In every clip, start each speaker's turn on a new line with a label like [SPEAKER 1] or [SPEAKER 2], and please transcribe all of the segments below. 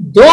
[SPEAKER 1] 2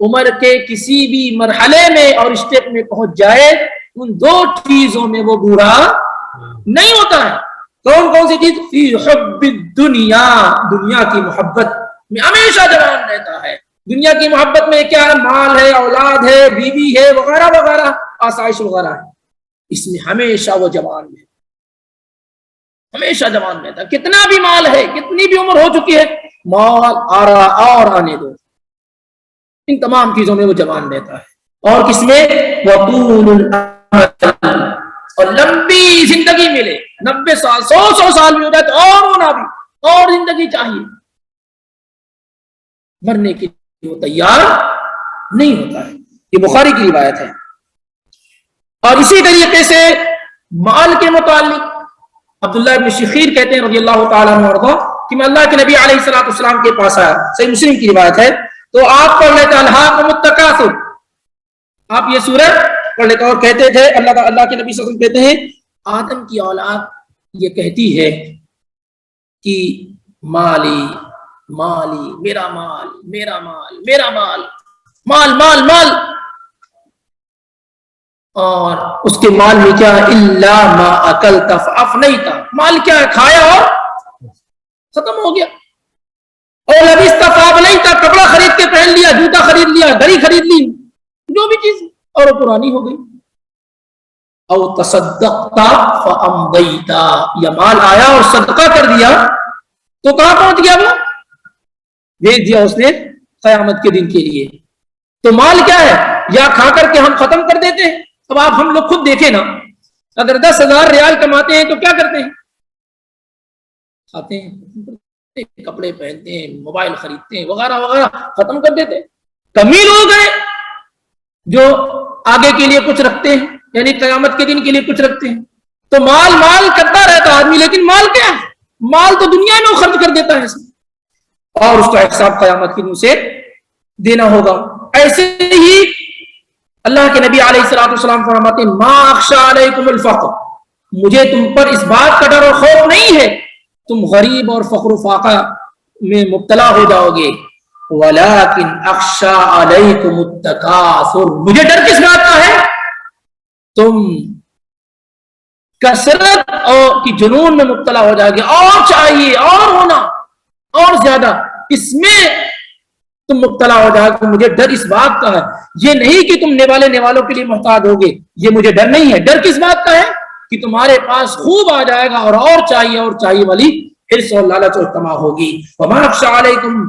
[SPEAKER 1] عمر کے کسی بھی مرحلے میں اور اسٹیپ میں پہنچ جائے ان دو چیزوں میں وہ بوڑھا نہیں ہوتا ہے. کون کون سی چیز؟ فی حب الدنیا، دنیا کی محبت میں ہمیشہ جوان رہتا ہے. دنیا کی محبت میں کیا ہے؟ مال ہے، اولاد ہے، بیوی ہے، وغیرہ وغیرہ، آسائش وغیرہ ہے. اس میں ہمیشہ وہ جوان ہے، ہمیشہ جوان رہتا ہے. کتنا بھی مال ہے، کتنی بھی عمر ہو چکی ہے، مال آ رہا اور آنے دو، ان تمام چیزوں میں وہ جوان رہتا ہے. اور کس میں؟ وطول الامل، اور لمبی زندگی ملے، 90 سال 100 سال میں ہو جائے تو اور ہونا بھی، اور زندگی چاہیے. مرنے کے لیے وہ تیار نہیں ہوتا ہے. یہ بخاری کی روایت ہے. اور اسی طریقے سے مال کے متعلق عبداللہ ابن شخیر کہتے ہیں رضی اللہ تعالیٰ عنہ کہ میں اللہ کے نبی علیہ الصلوۃ والسلام کے پاس آیا، صحیح مسلم کی روایت ہے، تو آپ پڑھ لیتے الہاکم التکاثر، آپ یہ سورہ پڑھ لیتے اور کہتے تھے، اللہ کے نبی صلی اللہ علیہ وسلم کہتے ہیں آدم کی اولاد یہ کہتی ہے کہ مالی مالی، میرا مال میرا مال میرا مال، مال مال مال، اور اس کے مال میں کیا؟ الا ما اکلت فافنیت، مال کیا ہے؟ کھایا اور ختم ہو گیا. اور لبست فابلیت، کپڑا خرید کے پہن لیا، جوتا خرید لیا، گھڑی خرید لی، جو بھی چیز، اور وہ پرانی ہو گئی. او تصدقت فامضیت، یا مال آیا اور صدقہ کر دیا تو کہاں پہنچ گیا؟ وہ بھیج دیا اس نے قیامت کے دن کے لیے. تو مال کیا ہے؟ یا کھا کر کے ہم ختم کر دیتے ہیں. اب آپ ہم لوگ خود دیکھیں نا، اگر 10,000 ریال کماتے ہیں تو کیا کرتے ہیں؟ کھاتے ہیں، کپڑے پہنتے ہیں، موبائل خریدتے ہیں، وغیرہ وغیرہ، ختم کر دیتے ہیں. کمی لوگ ہیں جو آگے کے لیے کچھ رکھتے ہیں، یعنی قیامت کے دن کے لیے کچھ رکھتے ہیں. تو مال مال کرتا رہتا آدمی، لیکن مال کیا ہے؟ مال تو دنیا میں خرچ کر دیتا ہے اور اس کا حساب قیامت کے دن سے دینا ہوگا. ایسے ہی اللہ کے نبی علیہ الصلوۃ والسلام فرماتے ہیں ما اخشى علیکم الفقر، مجھے تم پر اس بات کا ڈر اور خوف نہیں ہے تم غریب اور فقر و فاقہ میں مبتلا ہو جاؤ گے، ولکن اخشى علیکم التکاثر، مجھے ڈر کس بات کا ہے؟ تم کثرت اور کی جنون میں مبتلا ہو جائے گے، اور چاہیے اور ہونا اور زیادہ، اس میں تم مبتلا ہو جائے گا. مجھے ڈر اس بات کا ہے، یہ نہیں کہ تم نیوالوں کے لیے محتاج ہوگے، یہ مجھے ڈر نہیں ہے. ڈر کس بات کا ہے؟ کہ تمہارے پاس خوب آ جائے گا اور چاہیے والی حرص اور لالچ اور طمع ہوگی. وما اخشى علیکم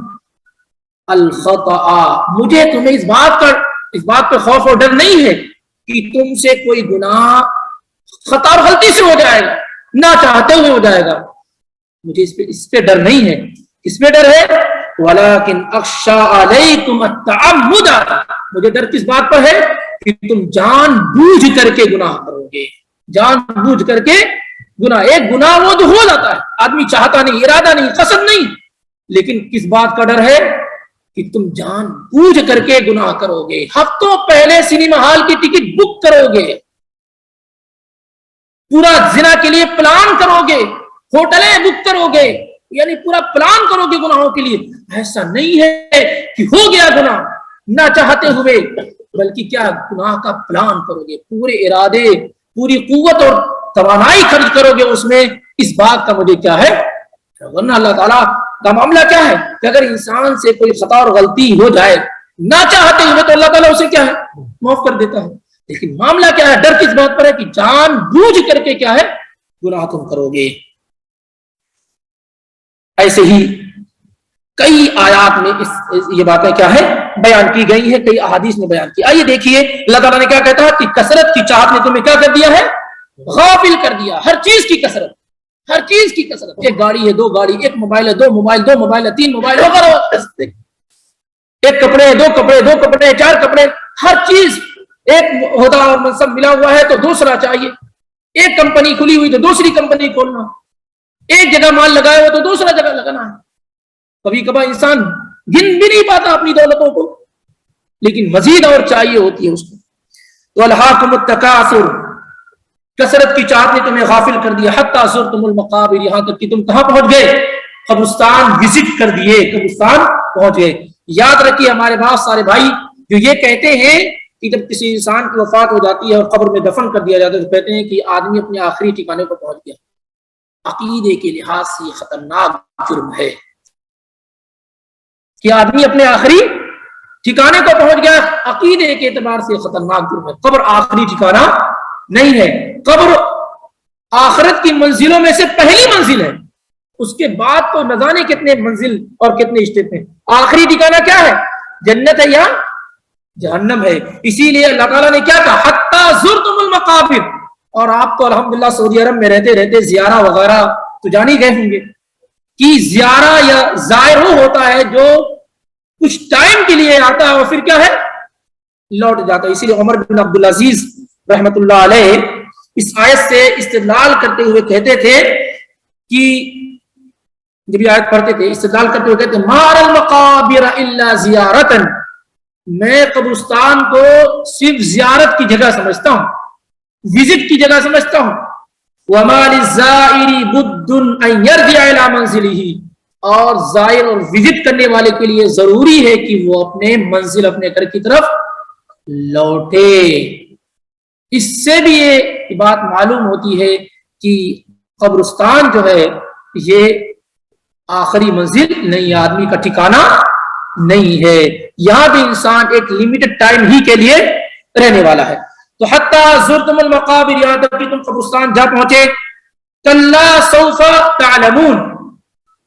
[SPEAKER 1] الخطأ، مجھے تمہیں اس بات پہ خوف اور ڈر نہیں ہے کہ تم سے کوئی گناہ خطا اور غلطی سے ہو جائے گا، نہ چاہتے ہوئے ہو جائے گا، مجھے اس پہ ڈر نہیں ہے. اس پہ ڈر ہے ولیکن اخشى علیکم التعمد، مجھے ڈر کس بات پر ہے؟ کہ تم جان بوجھ کر کے گناہ کرو گے، جان بوجھ کر کے گناہ. ایک گناہ وہ تو ہو جاتا ہے، آدمی چاہتا نہیں، ارادہ نہیں، قصد نہیں، لیکن کس بات کا ڈر ہے؟ کہ تم جان بوجھ کر کے گناہ کرو گے. ہفتوں پہلے سنیما ہال کی ٹکٹ بک کرو گے، پورا زنا کے لیے پلان کرو گے، ہوٹلیں بک کرو گے، یعنی پورا پلان کرو گے گناہوں کے لیے. ایسا نہیں ہے کہ ہو گیا گناہ نہ چاہتے ہوئے، بلکہ کیا گناہ کا پلان کرو گے، پورے ارادے، پوری قوت اور توانائی خرچ کرو گے اس میں، اس بات کا مجھے کیا ہے. ورنہ اللہ تعالیٰ کا معاملہ کیا ہے کہ اگر انسان سے کوئی خطا اور غلطی ہو جائے نہ چاہتے ہوئے تو اللہ تعالیٰ اسے کیا ہے؟ معاف کر دیتا ہے. لیکن معاملہ کیا ہے؟ ڈر کس بات پر ہے؟ کہ جان بوجھ کر کے کیا ہے؟ گناہ تم کرو گے. ایسے ہی کئی آیات میں یہ باتیں کیا ہے بیان کی گئی ہے، کئی احادیث میں بیان کی. آئیے دیکھیے اللہ تعالیٰ نے کیا کہتا ہے کہ کثرت کی چاہت نے تمہیں کیا کر دیا ہے؟ غافل کر دیا. ہر چیز کی کثرت، ہر چیز کی کثرت، ایک گاڑی ہے، 2 گاڑی، ایک موبائل ہے، 2 موبائل، 2 موبائل ہے، 3 موبائل، ایک کپڑے، 2 کپڑے، 2 کپڑے، 4 کپڑے، ہر چیز. ایک عہدہ اور منصب ملا ہوا ہے تو دوسرا چاہیے، ایک کمپنی کھلی ہوئی تو دوسری کمپنی کھولنا، ایک جگہ مال لگائے ہو تو دوسرا جگہ لگانا ہے. کبھی کبھار انسان گن بھی نہیں پاتا اپنی دولتوں کو، لیکن مزید اور چاہیے ہوتی ہے اس کو. تو الہاکم التکاثر، کثرت کی چاہت نے تمہیں غافل کر دیا. حتی زرتم المقابر، یہاں تک کہ تم کہاں پہنچ گئے؟ قبرستان وزٹ کر دیے، قبرستان پہنچ گئے. یاد رکھیے ہمارے بہت سارے بھائی جو یہ کہتے ہیں کہ جب کسی انسان کی وفات ہو جاتی ہے اور قبر میں دفن کر دیا جاتا ہے تو کہتے ہیں کہ آدمی اپنے آخری ٹھکانے پر پہنچ گیا. عقیدے کے لحاظ سے یہ خطرناک جرم ہے کہ آدمی اپنے آخری ٹھکانے کو پہنچ گیا. عقیدے کے اعتبار سے خطرناک جرم ہے. قبر آخری ٹھکانہ نہیں ہے. قبر آخرت کی منزلوں میں سے پہلی منزل ہے. اس کے بعد تو نہ جانے کتنے منزل اور کتنے اسٹیپ ہیں. آخری ٹھکانہ کیا ہے؟ جنت ہے یا جہنم ہے. اسی لیے اللہ تعالیٰ نے کیا کہا؟ حتی زرتم المقابر. اور آپ تو الحمدللہ سعودی عرب میں رہتے رہتے زیارہ وغیرہ تو جان ہی گئے ہوں گے کہ زیارہ یا زائر وہ ہوتا ہے جو کچھ ٹائم کے لیے آتا ہے اور پھر کیا ہے لوٹ جاتا ہے. اسی لیے عمر بن عبدالعزیز رحمت اللہ علیہ اس آیت سے استدلال کرتے ہوئے کہتے تھے کہ جب یہ آیت پڑھتے تھے استدلال کرتے ہوئے کہتے ما اری المقابر الا زیارتا. میں قبرستان کو صرف زیارت کی جگہ سمجھتا ہوں, وزٹ کی جگہ سمجھتا ہوں. وما للزائر بد ان يرجع الى منزله. اور زائر اور وزٹ کرنے والے کے لیے ضروری ہے کہ وہ اپنے منزل اپنے گھر کی طرف لوٹے. اس سے بھی یہ بات معلوم ہوتی ہے کہ قبرستان جو ہے یہ آخری منزل نہیں, آدمی کا ٹھکانہ نہیں ہے. یہاں بھی انسان ایک لمیٹڈ ٹائم ہی کے لیے رہنے والا ہے. تو حتی زرتم المقابر, یہاں تک کہ تم قبرستان جا پہنچے. کلا سوف تعلمون.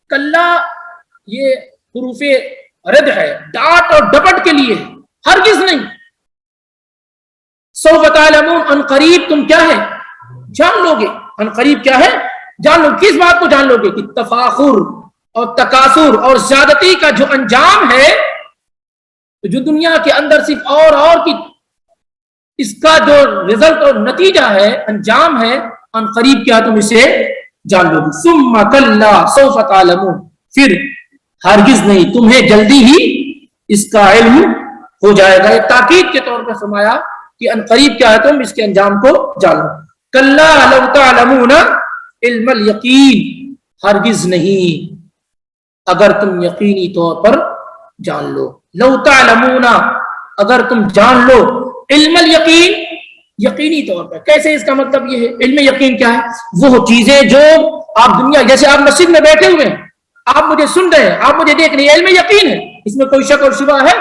[SPEAKER 1] کلا یہ حروف رد ہے, ڈاٹ اور ڈپٹ کے لیے, ہرگز نہیں. سوف تعلمون, ان قریب تم کیا ہے جان لو گے. ان قریب کیا ہے جان لو. کس بات کو جان لو گے؟ کہ تفاخر اور تکاثر اور زیادتی کا جو انجام ہے, جو دنیا کے اندر صرف اور کی اس کا جو رزلٹ اور نتیجہ ہے, انجام ہے, ان قریب کیا تم اسے جان لو گے. ثم کلا سوف تعلمون, پھر ہرگز نہیں تمہیں جلدی ہی اس کا علم ہو جائے گا. ایک تاکید کے طور پر فرمایا کہ ان قریب کیا ہے تم اس کے انجام کو جان لو. کلا لو تعلمون علم الیقین, ہرگز نہیں اگر تم یقینی طور پر جان لو. لو تعلمون, اگر تم جان لو. علم الیقین, یقینی طور پر. کیسے؟ اس کا مطلب یہ ہے علم یقین کیا ہے؟ وہ چیزیں جو آپ دنیا, جیسے آپ مسجد میں بیٹھے ہوئے ہیں, آپ مجھے سن رہے ہیں, آپ مجھے دیکھ رہے ہیں, علم یقین ہے, اس میں کوئی شک اور شبہ ہے؟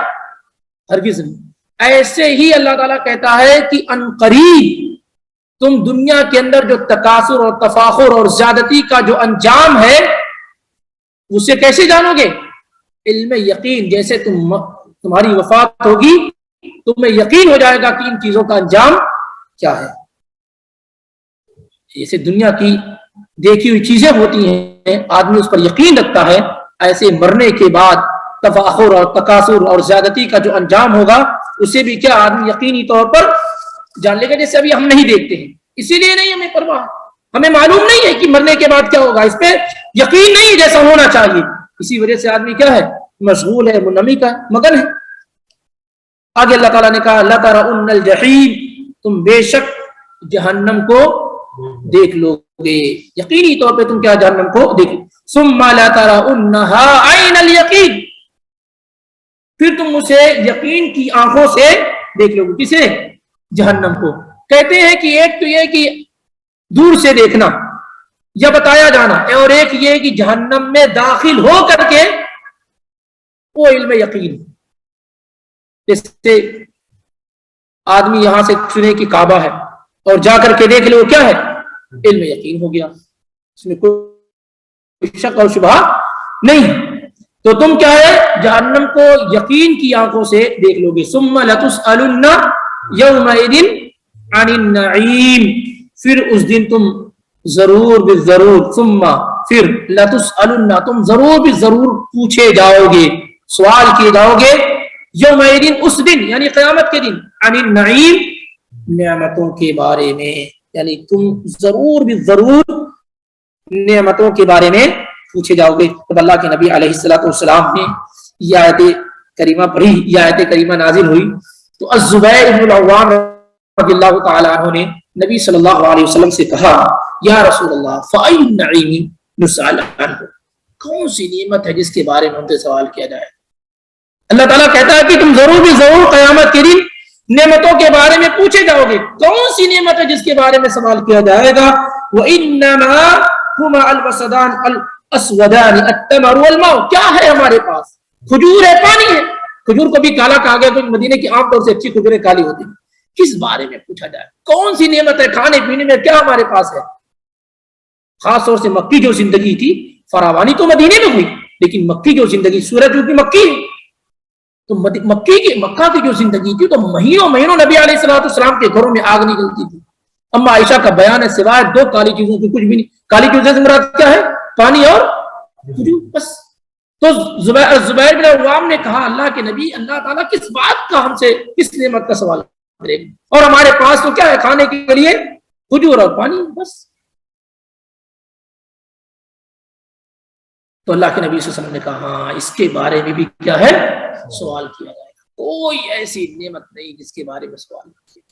[SPEAKER 1] ہرگز نہیں. ایسے ہی اللہ تعالیٰ کہتا ہے کہ ان قریب تم دنیا کے اندر جو تکاثر اور تفاخر اور زیادتی کا جو انجام ہے اسے کیسے جانو گے؟ علم یقین. جیسے تمہاری وفات ہوگی تمہیں یقین ہو جائے گا کہ ان چیزوں کا انجام کیا ہے. جیسے دنیا کی دیکھی ہوئی چیزیں ہوتی ہیں, آدمی اس پر یقین رکھتا ہے, ایسے مرنے کے بعد تفاخر اور تکاثر اور زیادتی کا جو انجام ہوگا اسے بھی کیا آدمی یقینی طور پر جان لے گا. جیسے ابھی ہم نہیں دیکھتے ہیں, اسی لیے نہیں ہمیں پرواہ, ہمیں معلوم نہیں ہے کہ مرنے کے بعد کیا ہوگا, اس پہ یقین نہیں جیسا ہونا چاہیے. اسی وجہ سے آدمی کیا ہے مشغول ہے, منمی کا مگن ہے. آگے اللہ تعالیٰ نے کہا لَتَرَوُنَّ الْجَحِيمَ, تم بے شک جہنم کو دیکھ لو گے, یقینی طور پہ تم کیا جہنم کو دیکھ لو. ثُمَّ لَتَرَوُنَّهَا عَيْنَ الْيَقِينِ, پھر تم اسے یقین کی آنکھوں سے دیکھ لو گے. کسے؟ جہنم کو. کہتے ہیں کہ ایک تو یہ کہ دور سے دیکھنا یا بتایا جانا, اور ایک یہ کہ جہنم میں داخل ہو کر کے وہ علم یقین. جیسے آدمی یہاں سے سنے کہ کعبہ ہے اور جا کر کے دیکھ لے وہ کیا ہے, علم یقین ہو گیا, اس میں کوئی شک اور شبہ نہیں. تو تم کیا ہے جہنم کو یقین کی آنکھوں سے دیکھ لو گے. ثم لتسألن یومئذ عن النعیم, پھر اس دن تم ضرور بالضرور, ثم پھر لتسألن, تم ضرور بالضرور پوچھے جاؤ گے, سوال کیے جاؤ گے, یومئذ اس دن یعنی قیامت کے دن, عن النعیم نعمتوں کے بارے میں, یعنی تم ضرور بالضرور نعمتوں کے بارے میں پوچھے جاؤ گے. جب اللہ کے نبی علیہ الصلوۃ والسلام نے یہ آیت کریمہ پڑھی, یہ آیت کریمہ نازل ہوئی, تو الزبیر بن العوام رضی اللہ تعالی عنہ نے نبی صلی اللہ علیہ وسلم سے کہا یا رسول اللہ فأی النعیم نسأل عنہ, کون سی نعمت ہے جس کے بارے میں ہم سے سوال کیا جائے؟ اللہ تعالیٰ کہتا ہے کہ تم ضرور بھی ضرور قیامت کے دن نعمتوں کے بارے میں پوچھے جاؤ گے. کون سی نعمت ہے جس کے بارے میں سوال کیا جائے گا؟ وَإِنَّمَا هُمَا الْوَسَدَانِ الْأَسْوَدَانِ التَّمَرُ وَالْمَاءُ. کیا ہے ہمارے پاس؟ کھجور ہے، پانی ہے. کھجور کو بھی کالا کہا گیا تو مدینے کی عام طور سے اچھی کھجوریں کالی ہوتی ہیں. کس بارے میں پوچھا جائے؟ کون سی نعمت ہے؟ کھانے پینے میں کیا ہمارے پاس ہے؟ خاص طور سے مکی جو زندگی تھی، فراوانی تو مدینے میں ہوئی، لیکن مکی جو زندگی، سورج کی مکی، تو مکہ کی جو زندگی تھی تو مہینوں مہینوں نبی علیہ الصلوۃ والسلام کے گھروں میں آگ نکلتی تھی. اما عائشہ کا بیان ہے سوائے دو کالی چیزوں کی کچھ بھی نہیں. کالی چیزوں سے مراد کیا ہے؟ پانی اور کھجور بس. تو زبیر بن عوام نے کہا اللہ کے نبی، اللہ تعالیٰ کس بات کا ہم سے، کس نعمت کا سوال کرے گا؟ اور ہمارے پاس تو کیا ہے کھانے کے لیے؟ کھجور اور پانی بس. تو اللہ کے نبی صلی اللہ علیہ وسلم نے کہا ہاں اس کے بارے میں بھی کیا ہے سوال کیا جائے گا. کوئی ایسی نعمت نہیں جس کے بارے میں سوال کیا.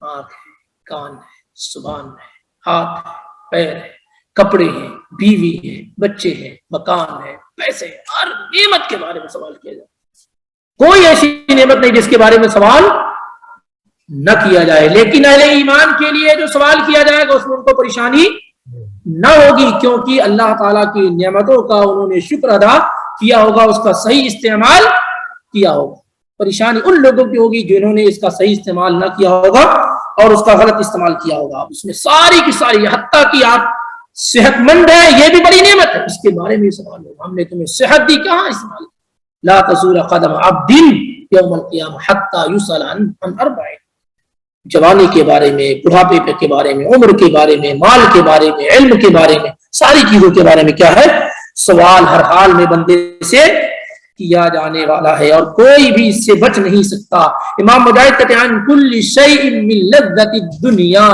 [SPEAKER 1] آنکھ ہے، کان ہے، زبان ہے، ہاتھ ہے، پیر ہے، کپڑے ہیں، بیوی ہے، بچے ہیں، مکان ہے، پیسے ہیں، ہر نعمت کے بارے میں سوال کیا جائے. کوئی ایسی نعمت نہیں جس کے بارے میں سوال نہ کیا جائے. لیکن اہل ایمان کے لیے جو سوال کیا جائے گا اس میں ان کو پریشانی نہ ہوگی، کیونکہ اللہ تعالیٰ کی نعمتوں کا انہوں نے شکر ادا کیا ہوگا، اس کا صحیح استعمال کیا ہوگا. پریشانی ان لوگوں کی ہوگی جنہوں نے اس کا صحیح استعمال نہ کیا ہوگا اور اس کا غلط استعمال کیا ہوگا. اس میں ساری کی ساری، حتیٰ کہ آپ صحت مند ہیں یہ بھی بڑی نعمت ہے، اس کے بارے میں سوال ہوگا ہم نے تمہیں صحت دی، کہاں استعمال؟ لا تزول قدم عبد یوم القیامہ حتی یسأل عن اربع. جوانی کے بارے میں، بڑھاپے کے بارے میں، عمر کے بارے میں، مال کے بارے میں، علم کے بارے میں، ساری چیزوں کے بارے میں کیا ہے سوال ہر حال میں بندے سے کیا جانے والا ہے، اور کوئی بھی اس سے بچ نہیں سکتا. امام مجاہد کہتے ہیں کل شیء من لذت الدنیا،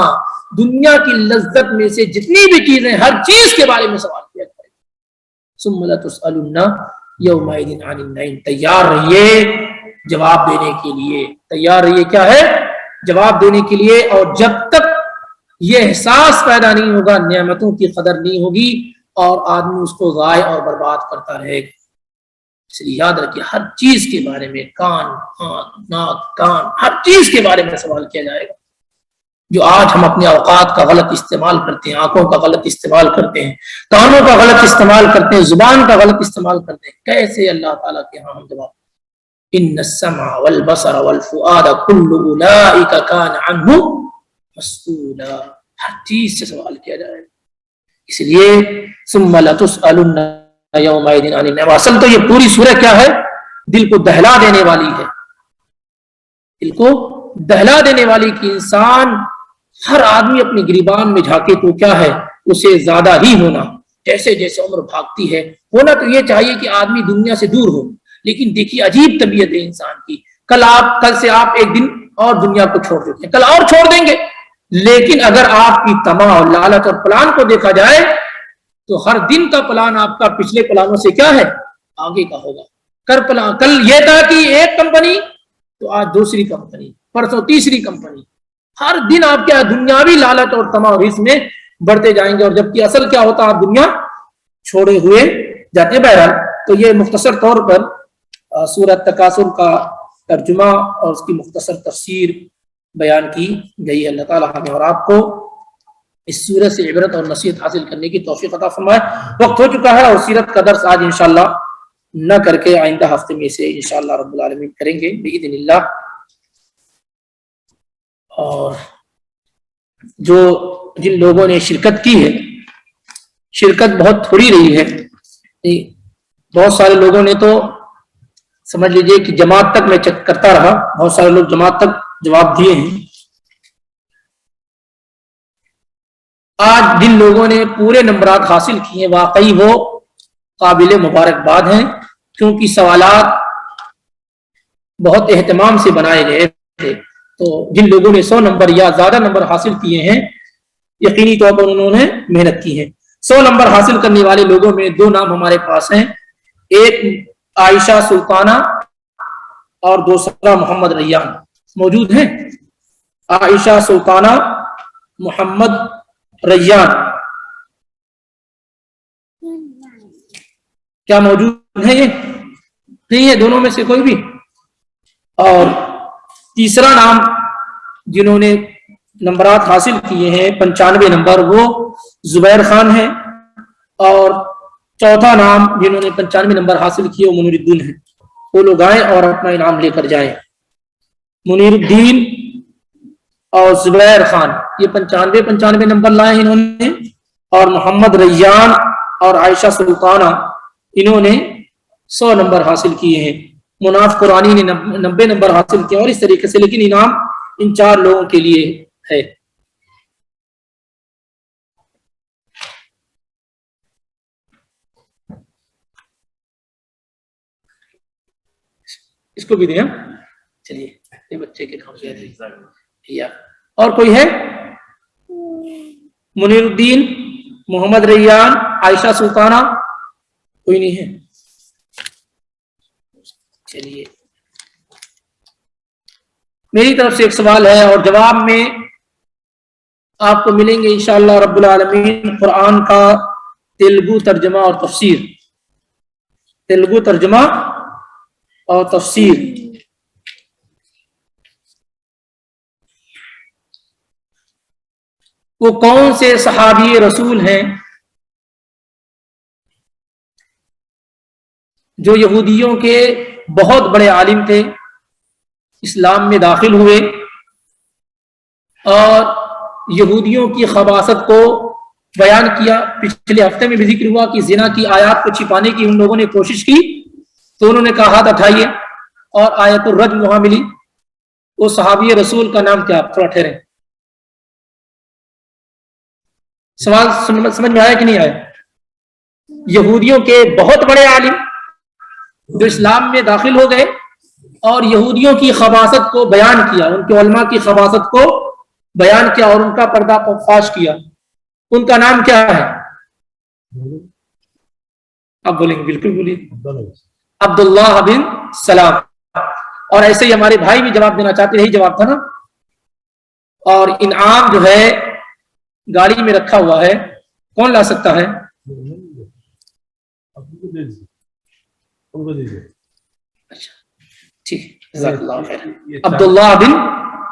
[SPEAKER 1] دنیا کی لذت میں سے جتنی بھی چیزیں، ہر چیز کے بارے میں سوال کیا جائے گا. ثم لتسألن یومئذ عن النعیم. تیار رہیے جواب دینے کے لیے، تیار رہیے کیا ہے جواب دینے کے لیے. اور جب تک یہ احساس پیدا نہیں ہوگا نعمتوں کی قدر نہیں ہوگی اور آدمی اس کو ضائع اور برباد کرتا رہے گا. اس لیے یاد رکھیے ہر چیز کے بارے میں، کان، آنکھ، ناک، کان، ہر چیز کے بارے میں سوال کیا جائے گا. جو آج ہم اپنے اوقات کا غلط استعمال کرتے ہیں، آنکھوں کا غلط استعمال کرتے ہیں، کانوں کا غلط استعمال کرتے ہیں، زبان کا غلط استعمال کرتے ہیں، کیسے اللہ تعالیٰ کے ہاں ہم جواب؟ ان السمع والبصر والفؤاد كل اولئک کان عنہ مسئولا. ہر چیز سے سوال کیا جائے گا. اس لیے ثم لتسألن یومئذ عن النعیم. اصل تو یہ پوری سورہ کیا ہے دل کو دہلا دینے والی ہے، دل کو دہلا دینے والی کہ انسان، ہر آدمی اپنے گریبان میں جھانکے تو کیا ہے اسے زیادہ ہی ہونا. جیسے جیسے عمر بھاگتی ہے ہونا تو یہ چاہیے کہ آدمی دنیا سے دور ہو، لیکن دیکھیے عجیب طبیعت ہے انسان کی. کل سے آپ ایک دن اور دنیا کو چھوڑ دیتے ہیں، کل اور چھوڑ دیں گے، لیکن اگر آپ کی طمع اور لالچ اور پلان کو دیکھا جائے تو ہر دن کا پلان آپ کا پچھلے پلانوں سے کیا ہے آگے کا ہوگا. کل یہ تھا کہ ایک کمپنی تو آج دوسری کمپنی، پرسوں تیسری کمپنی. ہر دن آپ کیا دنیاوی لالچ اور طمع اور اس میں بڑھتے جائیں گے، اور جبکہ اصل کیا ہوتا آپ دنیا چھوڑے ہوئے جاتے ہیں. بہرحال تو یہ مختصر طور پر سورۃ تکاثر کا ترجمہ اور اس کی مختصر تفسیر بیان کی گئی ہے. اللہ تعالیٰ ہمیں اور آپ کو اس سورت سے عبرت اور نصیحت حاصل کرنے کی توفیق عطا فرمائے. وقت ہو چکا ہے اور سیرت کا درس آج انشاءاللہ نہ کر کے آئندہ ہفتے میں سے انشاءاللہ رب العالمین کریں گے باذن اللہ. اور جن لوگوں نے شرکت کی ہے، شرکت بہت تھوڑی رہی ہے. بہت سارے لوگوں نے تو سمجھ لیجئے کہ جماعت تک میں چیک کرتا رہا، بہت سارے لوگ جماعت تک جواب دیے ہیں. آج جن لوگوں نے پورے نمبرات حاصل کیے واقعی وہ قابل مبارکباد ہیں، کیونکہ سوالات بہت اہتمام سے بنائے گئے تھے. تو جن لوگوں نے 100 نمبر یا زیادہ نمبر حاصل کیے ہیں یقینی طور پر انہوں نے محنت کی ہے. 100 نمبر حاصل کرنے والے لوگوں میں 2 نام ہمارے پاس ہیں، ایک عائشہ سلطانہ اور دوسرا محمد ریان. موجود ہیں عائشہ سلطانہ، محمد ریان، کیا موجود ہیں؟ یہ نہیں ہے دونوں میں سے کوئی بھی. اور تیسرا نام جنہوں نے نمبرات حاصل کیے ہیں 95 نمبر وہ زبیر خان ہے. اور چوتھا نام جنہوں نے 95 نمبر حاصل کیے وہ منیر الدین ہے. وہ لوگ آئیں اور اپنا انعام لے کر جائیں. منیر الدین اور زبیر خان یہ 95 نمبر لائے انہوں نے, اور محمد ریان اور عائشہ سلطانہ انہوں نے 100 نمبر حاصل کیے ہیں. مناف قرآنی نے 90 نمبر حاصل کیا, اور اس طریقے سے. لیکن انعام ان 4 لوگوں کے لیے ہے. اس کو بھی دیں. چلیے بچے کے کام سے. اور کوئی ہے؟ منیر الدین, محمد ریان, عائشہ سلطانہ, کوئی نہیں ہے. چلیے میری طرف سے ایک سوال ہے اور جواب میں آپ کو ملیں گے انشاءاللہ رب العالمین قرآن کا تیلگو ترجمہ اور تفسیر. تیلگو ترجمہ اور تفسیر. وہ کون سے صحابی رسول ہیں جو یہودیوں کے بہت بڑے عالم تھے, اسلام میں داخل ہوئے اور یہودیوں کی خباثت کو بیان کیا. پچھلے ہفتے میں بھی ذکر ہوا کہ زنا کی آیات کو چھپانے کی ان لوگوں نے کوشش کی تو انہوں نے کہا ہاتھ اٹھائیے اور آیت الرجم وہاں ملی. وہ صحابی رسول کا نام کیا؟ تھوڑا ٹھہریں. سوال سمجھ میں آیا کہ نہیں آیا؟ یہودیوں کے بہت بڑے عالم جو اسلام میں داخل ہو گئے اور یہودیوں کی خباثت کو بیان کیا, ان کے علماء کی خباثت کو بیان کیا اور ان کا پردہ فاش کیا. ان کا نام کیا ہے؟ اب بولیں گے؟ بالکل بولیے. عبداللہ بن سلام. اور ایسے ہی ہمارے بھائی بھی جواب دینا چاہتے, یہی جواب تھا نا. اور انعام جو ہے گاڑی میں رکھا ہوا ہے, کون لا سکتا ہے؟ اچھا ٹھیک, جزاک اللہ خیر. عبداللہ بن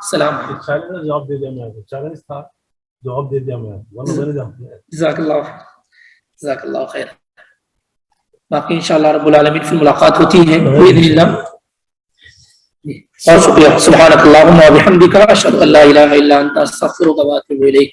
[SPEAKER 1] سلام.
[SPEAKER 2] جواب دے دیا میں, چیلنج تھا, جواب دے دیا میں.
[SPEAKER 1] جزاک اللہ خیر, جزاک اللہ خیر. باقی انشاءاللہ رب العالمین پھر ملاقات ہوتی ہے باذن اللہ. اور شکریہ. سبحانک اللہم و بحمدک اشہد ان لا الہ الا انت استغفرک و اتوب الیک.